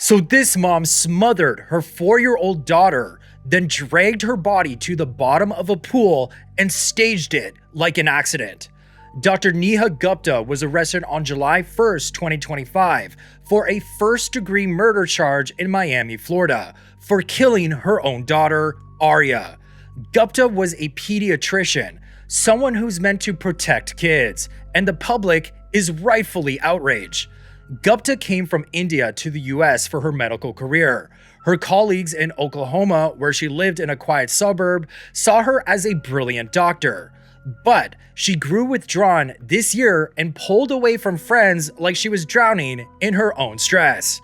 So this mom smothered her 4-year-old daughter, then dragged her body to the bottom of a pool and staged it like an accident. Dr. Neha Gupta was arrested on July 1st, 2025 for a first-degree murder charge in Miami, Florida, for killing her own daughter, Aria. Gupta was a pediatrician, someone who's meant to protect kids, and the public is rightfully outraged. Gupta came from India to the US for her medical career. Her colleagues in Oklahoma, where she lived in a quiet suburb, saw her as a brilliant doctor. But she grew withdrawn this year and pulled away from friends like she was drowning in her own stress.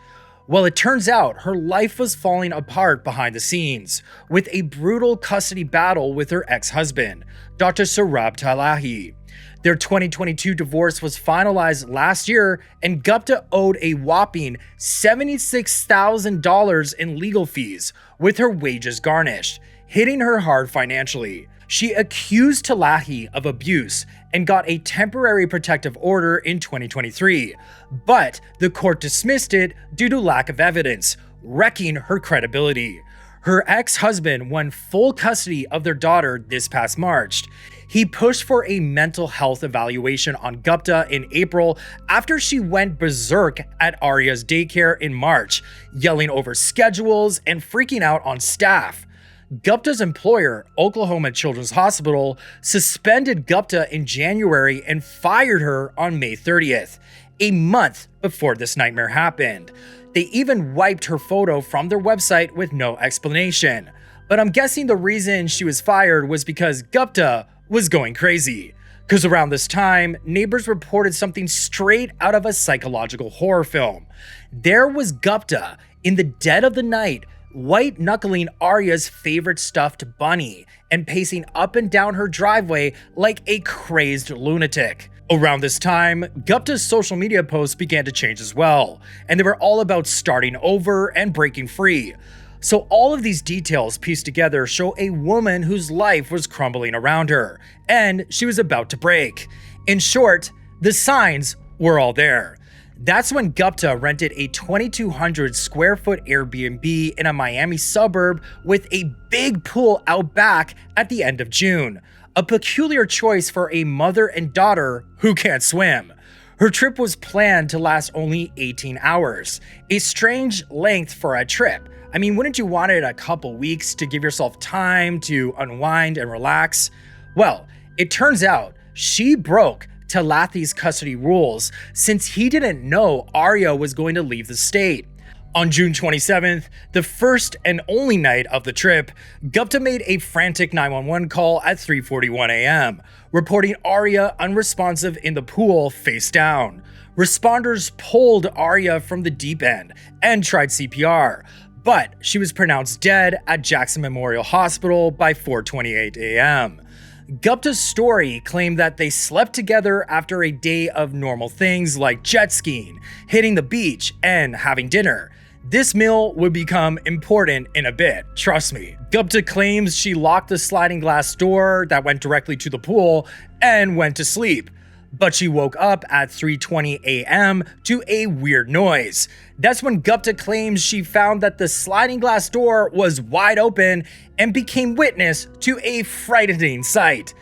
Well, it turns out her life was falling apart behind the scenes, with a brutal custody battle with her ex-husband, Dr. SAURABH TALATHI. Their 2022 divorce was finalized last year, and Gupta owed a whopping $76,000 in legal fees, with her wages garnished, hitting her hard financially. She accused TALATHI of abuse and got a temporary protective order in 2023, but the court dismissed it due to lack of evidence, wrecking her credibility. Her ex-husband won full custody of their daughter this past March. He pushed for a mental health evaluation on Gupta in April after she went berserk at ARIA'S daycare in March, yelling over schedules and freaking out on staff. Gupta's employer, Oklahoma Children's Hospital, suspended Gupta in January and fired her on May 30th, a month before this nightmare happened. They even wiped her photo from their website with no explanation. But I'm guessing the reason she was fired was because Gupta was going crazy. Because around this time, neighbors reported something straight out of a psychological horror film. There was Gupta in the dead of the night, white-knuckling Aria's favorite stuffed bunny and pacing up and down her driveway like a crazed lunatic. Around this time, Gupta's social media posts began to change as well, and they were all about starting over and breaking free. So all of these details pieced together show a woman whose life was crumbling around her, and she was about to break. In short, the signs were all there. That's when Gupta rented a 2,200 square foot Airbnb in a Miami suburb with a big pool out back at the end of June. A peculiar choice for a mother and daughter who can't swim. Her trip was planned to last only 18 hours, a strange length for a trip. I mean, wouldn't you want it a couple weeks to give yourself time to unwind and relax? Well, it turns out she broke TALATHI's custody rules since he didn't know Aria was going to leave the state. On June 27th, the first and only night of the trip, Gupta made a frantic 911 call at 3:41 a.m., reporting Aria unresponsive in the pool face down. Responders pulled Aria from the deep end and tried CPR, but she was pronounced dead at Jackson Memorial Hospital by 4:28 a.m. Gupta's story claimed that they slept together after a day of normal things like jet skiing, hitting the beach, and having dinner. This meal would become important in a bit, trust me. Gupta claims she locked the sliding glass door that went directly to the pool and went to sleep. But she woke up at 3:20 a.m. to a weird noise. That's when Gupta claims she found that the sliding glass door was wide open and became witness to a frightening sight.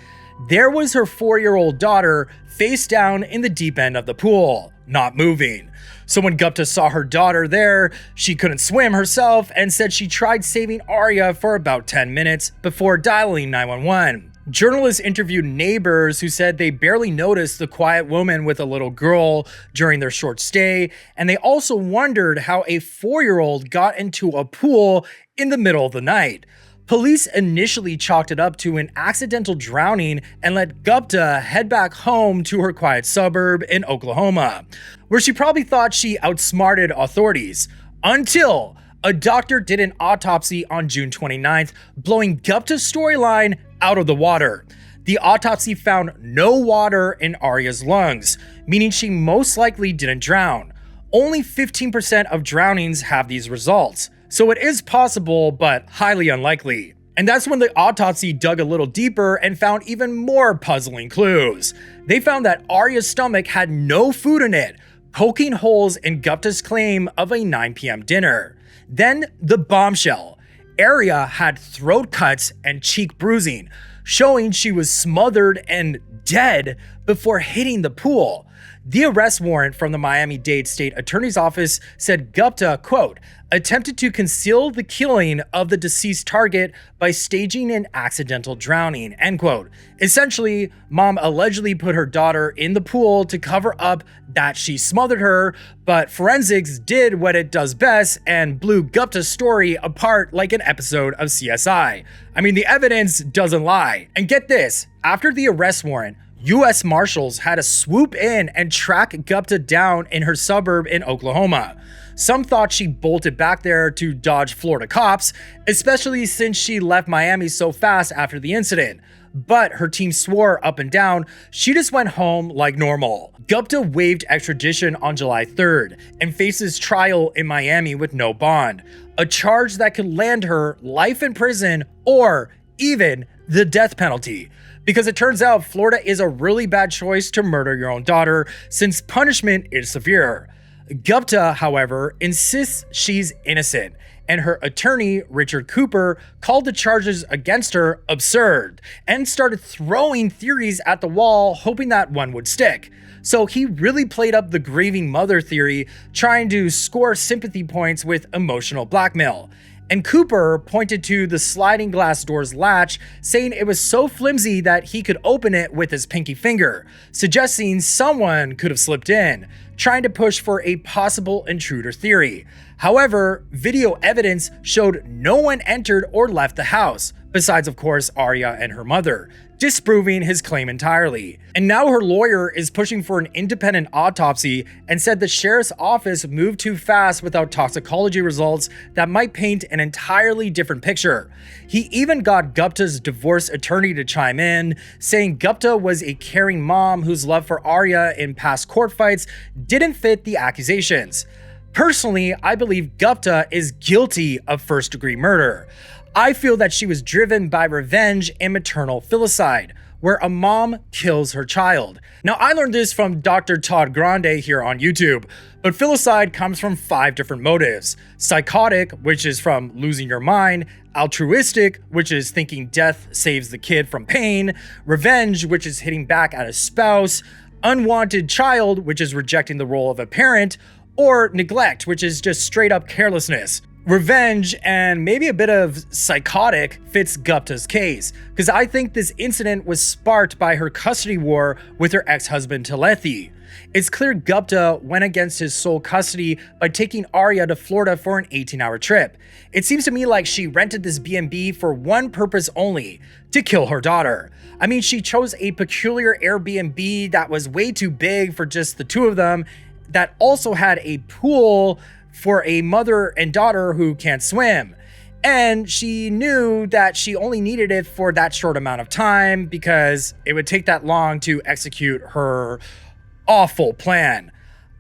There was her 4-year-old daughter face down in the deep end of the pool, not moving. So when Gupta saw her daughter there, she couldn't swim herself and said she tried saving Aria for about 10 minutes before dialing 911. Journalists interviewed neighbors who said they barely noticed the quiet woman with a little girl during their short stay, and they also wondered how a 4-year-old got into a pool in the middle of the night. Police initially chalked it up to an accidental drowning and let Gupta head back home to her quiet suburb in Oklahoma, where she probably thought she outsmarted authorities, until a doctor did an autopsy on June 29th, blowing Gupta's storyline out of the water. The autopsy found no water in Aria's lungs, meaning she most likely didn't drown. Only 15% of drownings have these results, so it is possible, but highly unlikely. And that's when the autopsy dug a little deeper and found even more puzzling clues. They found that Aria's stomach had no food in it, poking holes in Gupta's claim of a 9 p.m. dinner. Then the bombshell. Aria had throat cuts and cheek bruising, showing she was smothered and dead before hitting the pool. The arrest warrant from the Miami-Dade State Attorney's Office said Gupta, quote, attempted to conceal the killing of the deceased target by staging an accidental drowning, end quote. Essentially, mom allegedly put her daughter in the pool to cover up that she smothered her, but forensics did what it does best and blew Gupta's story apart like an episode of CSI. I mean, the evidence doesn't lie. And get this, after the arrest warrant, U.S. Marshals had to swoop in and track Gupta down in her suburb in Oklahoma. Some thought she bolted back there to dodge Florida cops, especially since she left Miami so fast after the incident. But her team swore up and down she just went home like normal. Gupta waived extradition on July 3rd and faces trial in Miami with no bond, a charge that could land her life in prison or even the death penalty. Because it turns out Florida is a really bad choice to murder your own daughter since punishment is severe. Gupta, however, insists she's innocent, and her attorney, Richard Cooper, called the charges against her absurd and started throwing theories at the wall, hoping that one would stick. So he really played up the grieving mother theory, trying to score sympathy points with emotional blackmail. And Cooper pointed to the sliding glass door's latch, saying it was so flimsy that he could open it with his pinky finger, suggesting someone could have slipped in, trying to push for a possible intruder theory. However, video evidence showed no one entered or left the house, besides of course Aria and her mother, disproving his claim entirely. And now her lawyer is pushing for an independent autopsy and said the sheriff's office moved too fast without toxicology results that might paint an entirely different picture. He even got Gupta's divorce attorney to chime in, saying Gupta was a caring mom whose love for Aria in past court fights didn't fit the accusations. Personally, I believe Gupta is guilty of first-degree murder. I feel that she was driven by revenge and maternal filicide, where a mom kills her child. Now, I learned this from Dr. Todd Grande here on YouTube, but filicide comes from 5 different motives. Psychotic, which is from losing your mind. Altruistic, which is thinking death saves the kid from pain. Revenge, which is hitting back at a spouse. Unwanted child, which is rejecting the role of a parent. Or neglect, which is just straight up carelessness. Revenge and maybe a bit of psychotic fits Gupta's case, because I think this incident was sparked by her custody war with her ex-husband TALATHI. It's clear Gupta went against his sole custody by taking Aria to Florida for an 18-hour trip. It seems to me like she rented this B&B for one purpose only, to kill her daughter. I mean, she chose a peculiar Airbnb that was way too big for just the two of them, that also had a pool for a mother and daughter who can't swim. And she knew that she only needed it for that short amount of time because it would take that long to execute her awful plan.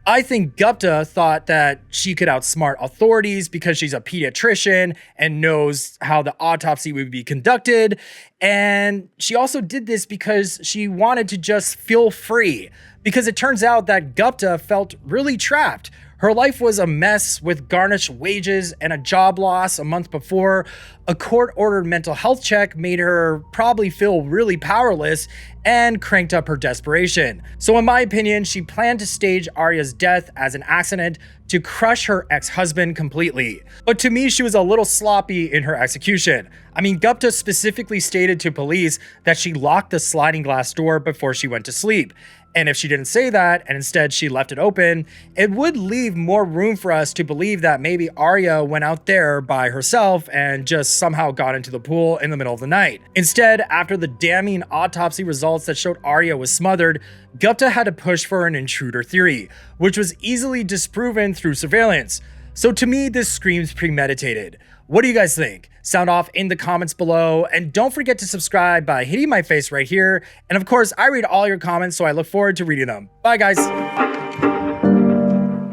I think Gupta thought that she could outsmart authorities because she's a pediatrician and knows how the autopsy would be conducted. And she also did this because she wanted to just feel free. Because it turns out that Gupta felt really trapped. Her life was a mess with garnished wages and a job loss a month before. A court-ordered mental health check made her probably feel really powerless and cranked up her desperation. So in my opinion, she planned to stage Aria's death as an accident to crush her ex-husband completely. But to me, she was a little sloppy in her execution. I mean, Gupta specifically stated to police that she locked the sliding glass door before she went to sleep. And if she didn't say that, and instead she left it open, it would leave more room for us to believe that maybe Aria went out there by herself and just somehow got into the pool in the middle of the night. Instead, after the damning autopsy results that showed Aria was smothered, Gupta had to push for an intruder theory, which was easily disproven through surveillance. So to me, this screams premeditated. What do you guys think? Sound off in the comments below, and don't forget to subscribe by hitting my face right here. And of course, I read all your comments, so I look forward to reading them. Bye guys.